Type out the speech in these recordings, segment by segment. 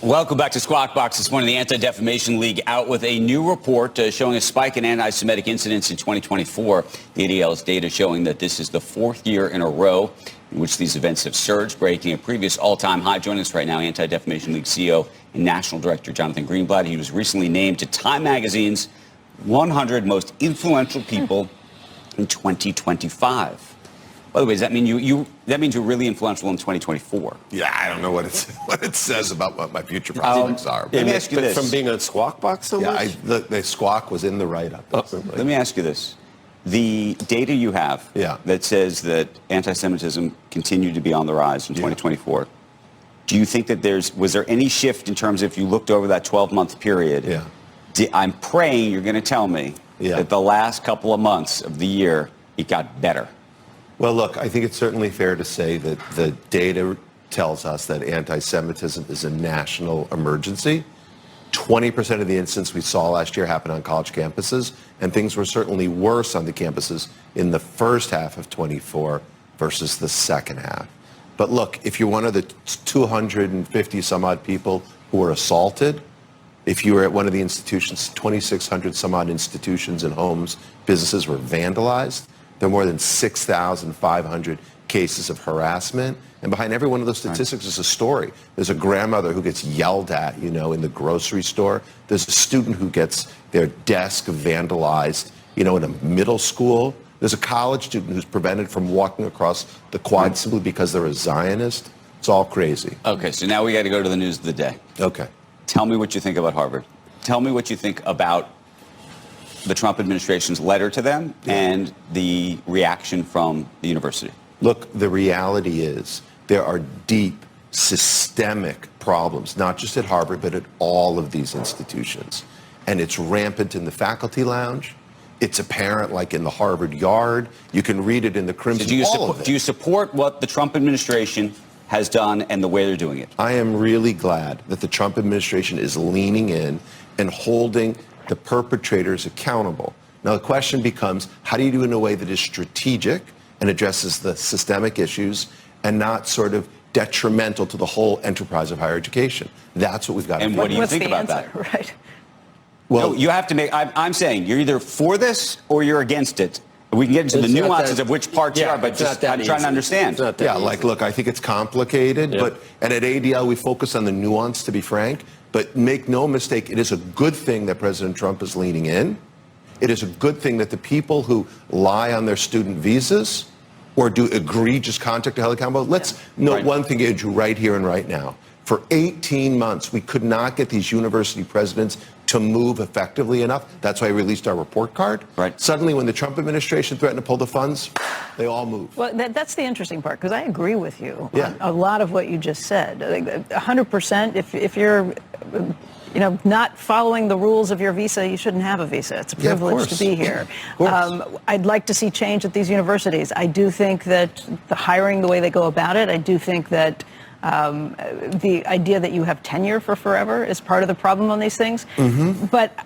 Welcome back to Squawk Box. This morning, the Anti-Defamation League out with a new report showing a spike in anti-Semitic incidents in 2024. The ADL's data showing that this is the fourth year in a row in which these events have surged, breaking a previous all-time high. Joining us right now, Anti-Defamation League CEO and National Director Jonathan Greenblatt. He was recently named to Time Magazine's 100 most influential people in 2025. By the way, does that mean that means you're really influential in 2024? Yeah, I don't know what it says about what my future prospects are. Let me ask you this. From being on Squawk Box so much? Yeah, the Squawk was in the write-up. Let me ask you this. The data you have that says that anti-Semitism continued to be on the rise in 2024, do you think that was there any shift in terms of if you looked over that 12-month period? Yeah. I'm praying you're going to tell me that the last couple of months of the year, it got better. Well, look, I think it's certainly fair to say that the data tells us that anti-Semitism is a national emergency. 20% of the incidents we saw last year happened on college campuses, and things were certainly worse on the campuses in the first half of 24 versus the second half. But look, if you're one of the 250 some odd people who were assaulted, if you were at one of the institutions, 2,600 some odd institutions and homes, businesses were vandalized. There are more than 6,500 cases of harassment. And behind every one of those statistics is a story. There's a grandmother who gets yelled at, in the grocery store. There's a student who gets their desk vandalized, in a middle school. There's a college student who's prevented from walking across the quad simply because they're a Zionist. It's all crazy. Okay, so now we got to go to the news of the day. Okay. Tell me what you think about Harvard. Tell me what you think about the Trump administration's letter to them and the reaction from the university. Look, the reality is there are deep systemic problems, not just at Harvard, but at all of these institutions. And it's rampant in the faculty lounge. It's apparent like in the Harvard yard. You can read it in the Crimson. So do you support what the Trump administration has done and the way they're doing it? I am really glad that the Trump administration is leaning in and holding the perpetrators accountable. Now, the question becomes, how do you do it in a way that is strategic and addresses the systemic issues and not sort of detrimental to the whole enterprise of higher education? That's what we've got to do. And what do you think about that? Right. Well, you have to make, I'm saying you're either for this or you're against it. We can get into the nuances of which parts you are, but I'm trying to understand. Look, I think it's complicated, and at ADL we focus on the nuance, to be frank. But make no mistake, it is a good thing that President Trump is leaning in. It is a good thing that the people who lie on their student visas or do egregious conduct to held accountable. Let's note one thing, Andrew, right here and right now. For 18 months, we could not get these university presidents to move effectively enough. That's why we released our report card. Right. Suddenly, when the Trump administration threatened to pull the funds, they all moved. Well, that's the interesting part, because I agree with you on a lot of what you just said. 100%, if you're not following the rules of your visa, you shouldn't have a visa. It's a privilege to be here. I'd like to see change at these universities. I do think that the hiring, the way they go about it, I do think that the idea that you have tenure for forever is part of the problem on these things. But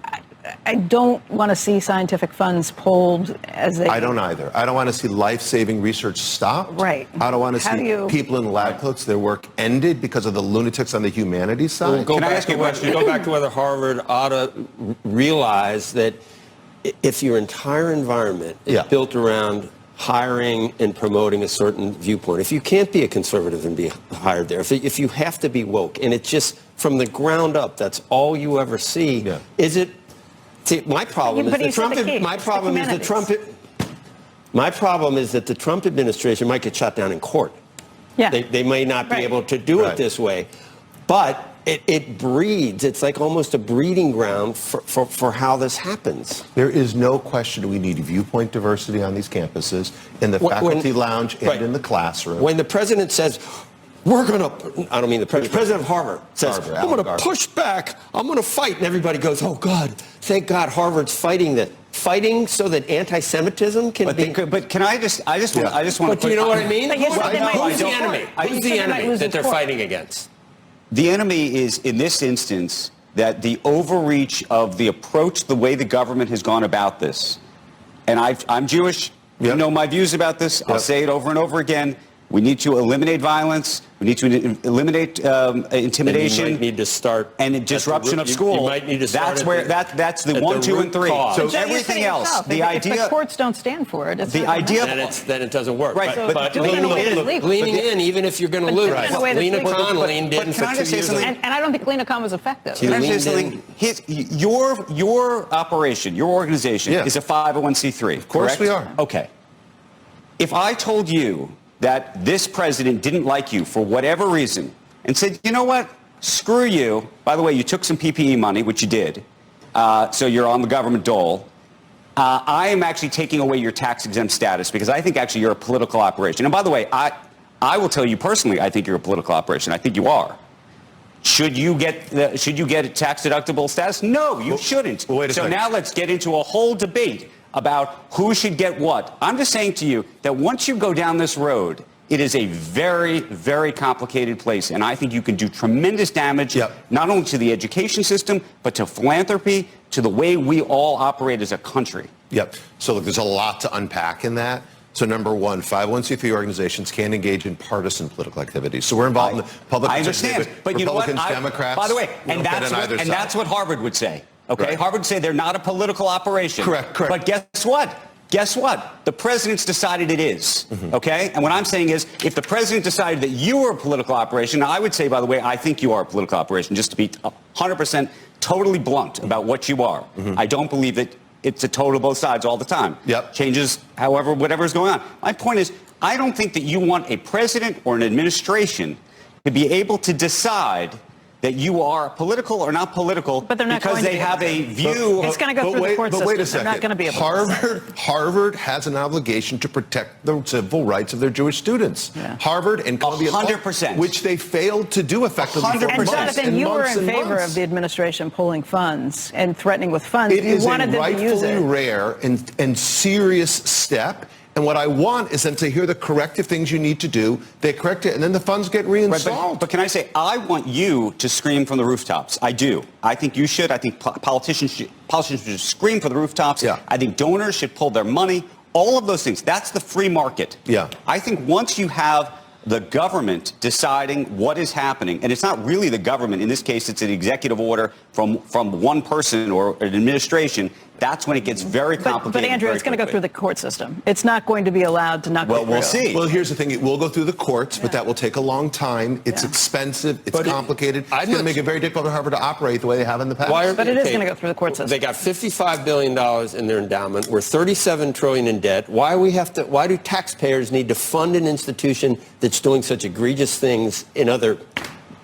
I don't want to see scientific funds pulled as they... I don't either. I don't want to see life-saving research stopped. Right. I don't want to see people in lab coats, their work ended because of the lunatics on the humanities side. Can I ask you a question? Go back to whether Harvard ought to realize that if your entire environment is built around hiring and promoting a certain viewpoint, if you can't be a conservative and be hired there, if you have to be woke, and it's just from the ground up, that's all you ever see, is it... See, my problem is that the Trump administration might get shot down in court. They may not be able to do it this way, but it breeds. It's like almost a breeding ground for how this happens. There is no question we need viewpoint diversity on these campuses, in the faculty lounge and in the classroom. When the president says, we're going to, I don't mean the president of Harvard says, I'm going to push back, I'm going to fight, and everybody goes, oh God, thank God Harvard's fighting so that anti-Semitism can be... But can I just want to... But do you know what I mean? Who's the enemy? Who's the enemy that they're fighting against? The enemy is, in this instance, that the overreach of the approach, the way the government has gone about this, and I'm Jewish, you know my views about this, I'll say it over and over again, We need to eliminate violence. We need to eliminate intimidation. And you might need to start and disruption of school. You might need to start. That's the 1, 2, and 3. So everything else, the idea. If the courts don't stand for it, it's the idea. Then it doesn't work. Right. But leaning in, even if you're going to lose. Lena Khan leaned in for 2 years. And I don't think Lena Khan was effective. Can I say something? Your operation, your organization is a 501c3. Of course correct? We are. Okay. If I told you that this president didn't like you for whatever reason and said, you know what, screw you. By the way, you took some PPE money, which you did, so you're on the government dole. I am actually taking away your tax-exempt status because I think actually you're a political operation. And by the way, I will tell you personally, I think you're a political operation. I think you are. Should you get a tax-deductible status? No, you shouldn't. Well, wait a so second. now let's get into a whole debate about who should get what. I'm just saying to you that once you go down this road, it is a very, very complicated place. And I think you can do tremendous damage, not only to the education system, but to philanthropy, to the way we all operate as a country. Yep. So look, there's a lot to unpack in that. So number one, 501c3 organizations can't engage in partisan political activities. So we're involved in the public. I understand, but you know what? Republicans, Democrats. By the way, and that's what Harvard would say. Okay, right. Harvard would say they're not a political operation. Correct. But guess what? Guess what? The president's decided it is. Okay? And what I'm saying is, if the president decided that you were a political operation, I would say, by the way, I think you are a political operation, just to be 100% totally blunt about what you are. I don't believe that it's a total both sides all the time. Changes, however, whatever is going on. My point is, I don't think that you want a president or an administration to be able to decide that you are political or not political, but they're not because going they to have a view. It's going to go through the court system. But wait a second. They're not going to be able Harvard has an obligation to protect the civil rights of their Jewish students. Harvard and Columbia, 100%, which they failed to do effectively. 100%. And Jonathan, you were in favor of the administration pulling funds and threatening with funds. It is a wanted them to use it. rightfully rare and serious step. And what I want is them to hear the corrective things you need to do. They correct it, and then the funds get reinstalled. Right, but can I say, I want you to scream from the rooftops. I do. I think you should. I think politicians should scream from the rooftops. I think donors should pull their money. All of those things. That's the free market. I think once you have the government deciding what is happening, and it's not really the government. In this case, it's an executive order from one person or an administration. That's when it gets very complicated. But Andrew, it's going to go through the court system. It's not going to be allowed to not go through. Well, we'll see. Well, here's the thing. It will go through the courts, but that will take a long time. It's expensive. It's complicated. It's going to make it very difficult for Harvard to operate the way they have in the past. But it is going to go through the court system. They got $55 billion in their endowment. We're $37 trillion in debt. Why do taxpayers need to fund an institution that's doing such egregious things in other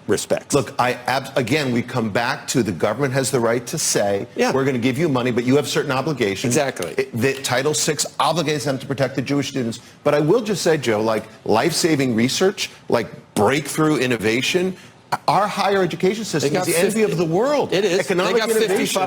respects? Look, again, we come back to the government has the right to say, we're going to give you money, but you have certain obligations. Exactly. The Title VI obligates them to protect the Jewish students. But I will just say, Joe, like life-saving research, like breakthrough innovation, our higher education system is the envy of the world. It is. Economic innovation.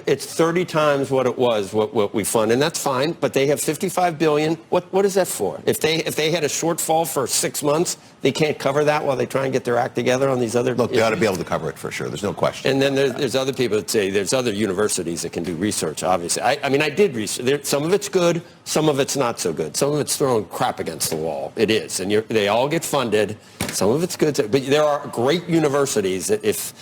It's 30 times what it was, what we fund, and that's fine. But they have $55 billion. What is that for? If they had a shortfall for 6 months, they can't cover that while they try and get their act together on these other. Look, they ought to be able to cover it for sure. There's no question. And then there's other people that say there's other universities that can do research. Obviously, I mean, I did research. Some of it's good, some of it's not so good. Some of it's throwing crap against the wall. It is, and they all get funded. Some of it's good, but there are great universities that if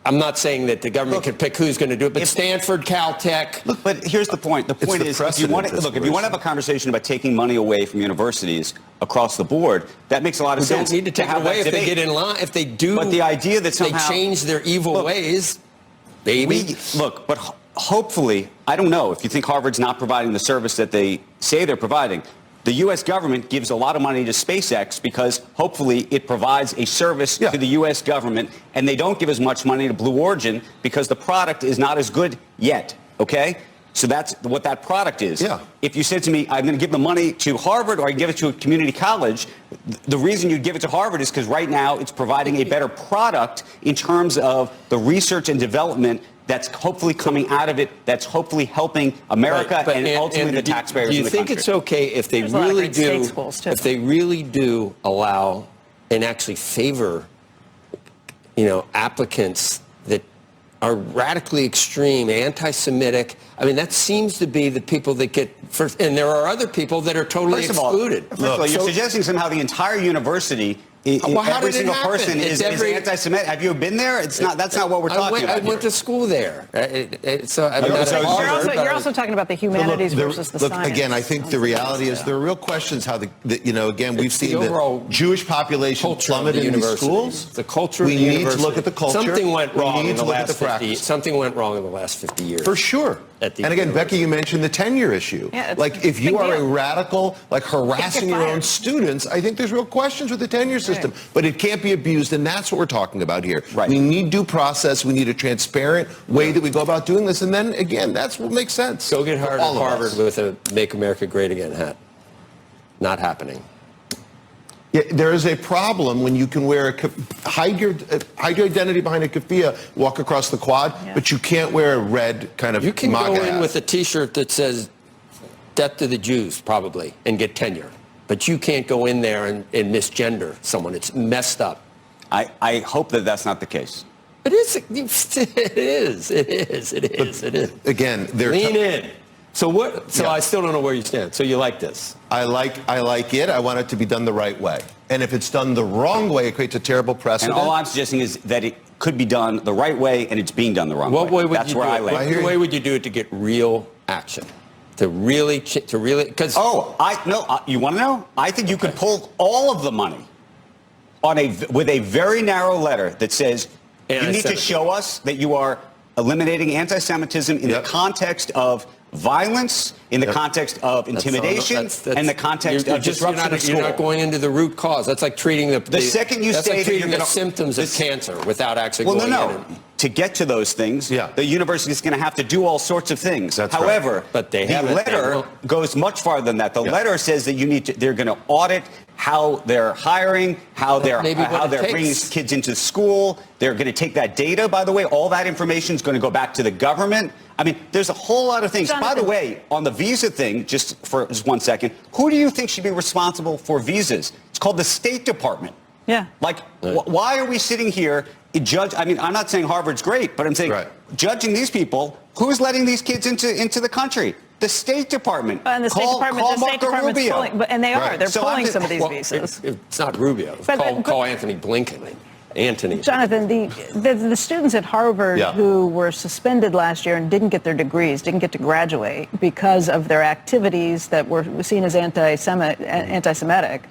I'm not saying that the government can pick who's going to do it, but Stanford, Caltech. Look, but here's the point. The point is, if you want to have a conversation about taking money away from universities across the board, that makes a lot of sense. Don't need to take it away if they get in line. If they do, but the idea that somehow they change their evil ways, baby. But hopefully, I don't know if you think Harvard's not providing the service that they say they're providing. The U.S. government gives a lot of money to SpaceX because hopefully it provides a service to the U.S. government, and they don't give as much money to Blue Origin because the product is not as good yet, okay? So that's what that product is. If you said to me, I'm going to give the money to Harvard or I give it to a community college, the reason you'd give it to Harvard is because right now it's providing a better product in terms of the research and development that's hopefully coming out of it, that's hopefully helping America and ultimately the taxpayers in the country. Do you think it's okay if they really do allow and actually favor, applicants that are radically extreme, anti-Semitic. I mean, that seems to be the people that get first. And there are other people that are totally excluded. First of all, you're suggesting somehow the entire university, every single person is anti-Semitic. Have you been there? It's not. That's not what we're talking about. I went to school there. You're also talking about the humanities versus the science. Again, I think the reality is there are real questions how again, we've seen the Jewish population plummet in these schools. The culture we of the need university. to look at the culture. Something went wrong we need in the to look last at the 50. Something went wrong in the last 50 years. For sure. And again, Becky, you mentioned the tenure issue. Yeah, like, if you are deal. a radical, like harassing your own students, I think there's real questions with the tenure system. But it can't be abused, and that's what we're talking about here. Right. We need due process. We need a transparent way that we go about doing this. And then, again, that's what makes sense. Go get Harvard with a Make America Great Again hat. Not happening. Yeah, there is a problem when you can hide your identity behind a keffiyeh, walk across the quad, but you can't wear a red kind of You can MAGA go in hat. with a T-shirt that says "Death to the Jews," probably, and get tenure. But you can't go in there and misgender someone. It's messed up. I hope that that's not the case. It is. It is. It is. It is. It is. Again, lean in. So what? So I still don't know where you stand. So you like this? I like it. I want it to be done the right way. And if it's done the wrong way, it creates a terrible precedent. And all I'm suggesting is that it could be done the right way, and it's being done the wrong way. What way would That's you where do I it? land. What way would you do it to get real action? To really, because you want to know? I think you could pull all of the money with a very narrow letter that says you need to show us that you are eliminating anti-Semitism in the context of violence, in the context of intimidation, and the context of disruption of school. You're not going into the root cause. That's like treating the second you say like treating the symptoms of cancer without actually going in. To get to those things, the university is going to have to do all sorts of things. However, but the letter goes much farther than that. The letter says that they're going to audit how they're hiring, how they're bringing kids into school. They're going to take that data, by the way. All that information is going to go back to the government. I mean, there's a whole lot of things. Jonathan. By the way, on the visa thing, just 1 second, who do you think should be responsible for visas? It's called the State Department. Yeah. Like, why are we sitting here I'm not saying Harvard's great, but I'm saying judging these people, who's letting these kids into the country? The State Department. And the State Department's pulling, and they are. They're pulling some of these visas. It's not Rubio. Call Anthony Blinken. Anthony. Jonathan, the students at Harvard who were suspended last year and didn't get their degrees, didn't get to graduate because of their activities that were seen as anti-Semitic,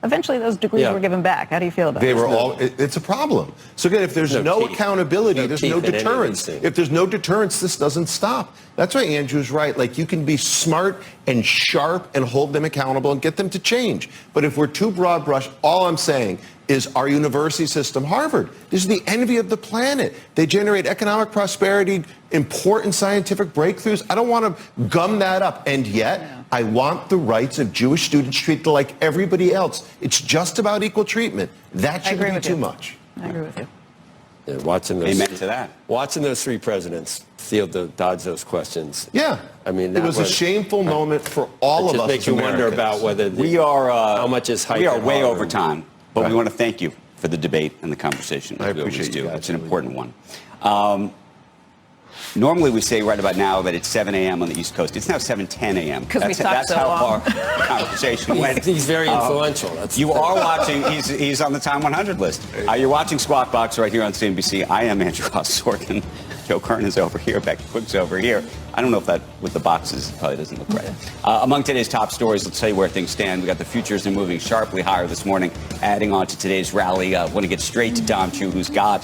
eventually those degrees were given back. How do you feel about it? It's a problem. So again, if there's no accountability, there's no deterrence. If there's no deterrence, this doesn't stop. That's why Andrew's right. Like, you can be smart and sharp and hold them accountable and get them to change. But if we're too broad brush, all I'm saying is our university system, Harvard, this is the envy of the planet. They generate economic prosperity, important scientific breakthroughs. I don't want to gum that up. And yet, I want the rights of Jewish students treated like everybody else. It's just about equal treatment. That shouldn't be too much. I agree with you. Yeah, watching those three presidents dodge those questions. Yeah. I mean, it was a shameful moment for all of us. It just makes you wonder about whether how much is hype. We are way over time. But we want to thank you for the debate and the conversation. I appreciate you. It's an important one. Normally we say right about now that it's 7 a.m. on the East Coast. It's now 7:10 a.m. That's how far the conversation went. He's very influential. You are watching. He's on the Time 100 list. You're watching Squawk Box right here on CNBC. I am Andrew Ross Sorkin. Joe Kern is over here. Becky Quick's over here. I don't know if that with the boxes probably doesn't look right. Among today's top stories, let's tell you where things stand. We got the futures are moving sharply higher this morning. Adding on to today's rally, want to get straight to Dom Chu, who's got